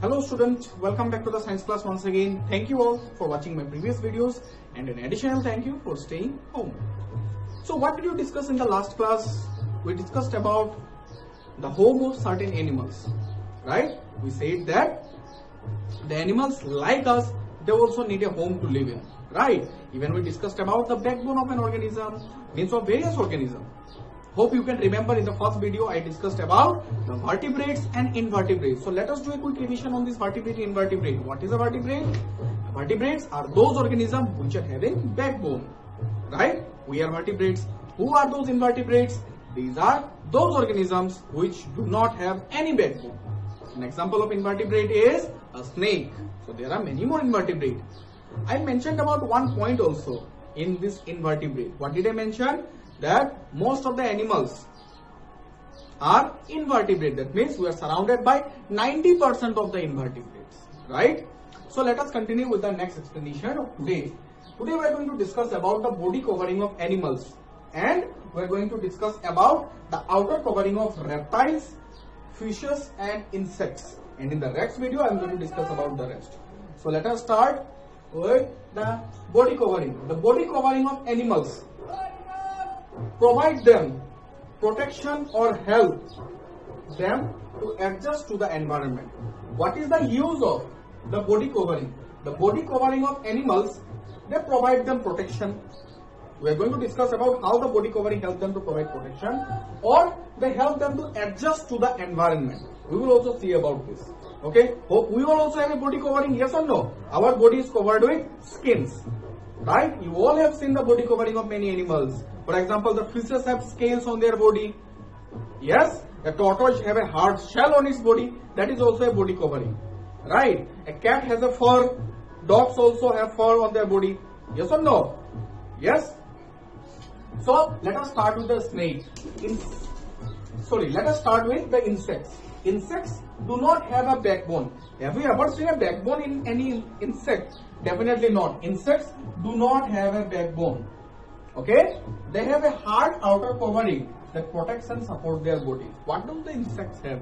Hello students, welcome back to the science class once again. Thank you all for watching my previous videos and an additional thank you for staying home. So what did you discuss in the last class? We discussed about the home of certain animals, right? We said that the animals like us, they also need a home to live in, right? Even we discussed about the backbone of an organism, means of various organisms. Hope you can remember in the first video I discussed about the vertebrates and invertebrates. So let us do a quick revision on this vertebrate and invertebrate. What is a vertebrate? Vertebrates are those organisms which are having backbone, right? We are vertebrates. Who are those invertebrates? These are those organisms which do not have any backbone. An example of invertebrate is a snake. So there are many more invertebrates. I mentioned about one point also in this invertebrate. What did I mention? That most of the animals are invertebrate. That means we are surrounded by 90% of the invertebrates, right? So let us continue with the next explanation of today. Today we are going to discuss about the body covering of animals, and we are going to discuss about the outer covering of reptiles, fishes and insects. And in the next video I am going to discuss about the rest. So let us start with the body covering. The body covering of animals provide them protection or help them to adjust to the environment. What is the use of the body covering? The body covering of animals, they provide them protection. We are going to discuss about how the body covering helps them to provide protection, or they help them to adjust to the environment. We will also see about this. Okay, hope we all also have a body covering, yes or no? Our body is covered with skins, right? You all have seen the body covering of many animals. For example, the fishes have scales on their body. Yes, a tortoise have a hard shell on its body. That is also a body covering, right? A cat has a fur. Dogs also have fur on their body. Yes or no? Yes. So let us start with the snake. Let us start with the insects. Insects do not have a backbone. Have you ever seen a backbone in any insect? Definitely not. Insects do not have a backbone. Okay? They have a hard outer covering that protects and supports their body. What do the insects have?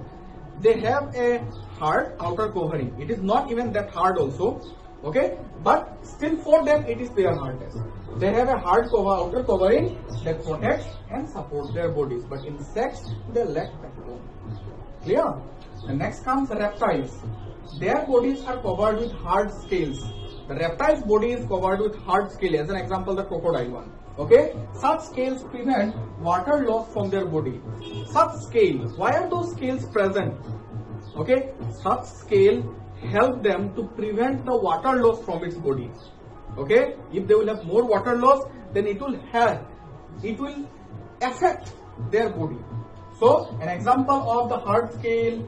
They have a hard outer covering. It is not even that hard also. Okay? But still for them it is their hardness. They have a hard outer covering that protects and supports their bodies. But insects, they lack backbone. Clear? The next comes reptiles. Their bodies are covered with hard scales. The reptile's body is covered with hard scales. As an example, the crocodile one. Okay? Such scales prevent water loss from their body. Such scales, why are those scales present? Okay? Such scales help them to prevent the water loss from its body. Okay? If they will have more water loss, then it will affect their body. So, an example of the hard scale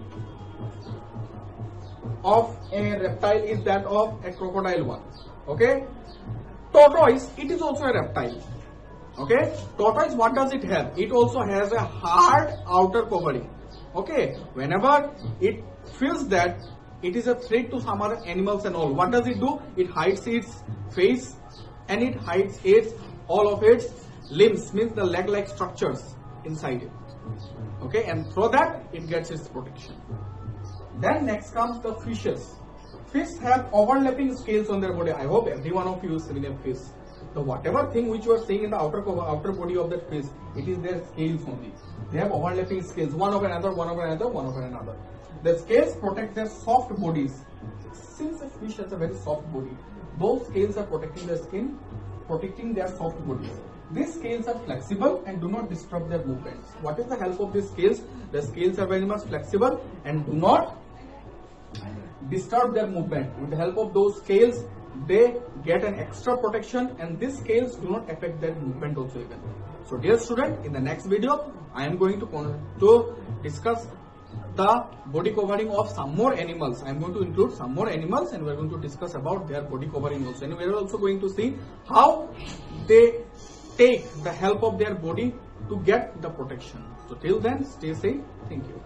of a reptile is that of a crocodile one. Okay? Tortoise, it is also a reptile. Okay? Tortoise, what does it have? It also has a hard outer covering. Okay? Whenever it feels that it is a threat to some other animals and all, what does it do? It hides its face and it hides all of its limbs, means the leg-like structures inside it. Okay? And through that, it gets its protection. Then next comes the fishes. Fish have overlapping scales on their body. I hope every one of you is seen a fish. So whatever thing which you are seeing in the outer body of that fish, it is their scales only. They have overlapping scales, one over another, one over another, one over another. The scales protect their soft bodies. Since a fish has a very soft body, those scales are protecting their skin, protecting their soft bodies. These scales are flexible and do not disrupt their movements. What is the help of these scales? The scales are very much flexible and do not disturb their movement. With the help of those scales, they get an extra protection, and these scales do not affect their movement also even. So dear student, in the next video, I am going to discuss the body covering of some more animals. I am going to include some more animals, and we are going to discuss about their body covering also. And we are also going to see how they take the help of their body to get the protection. So till then, stay safe. Thank you.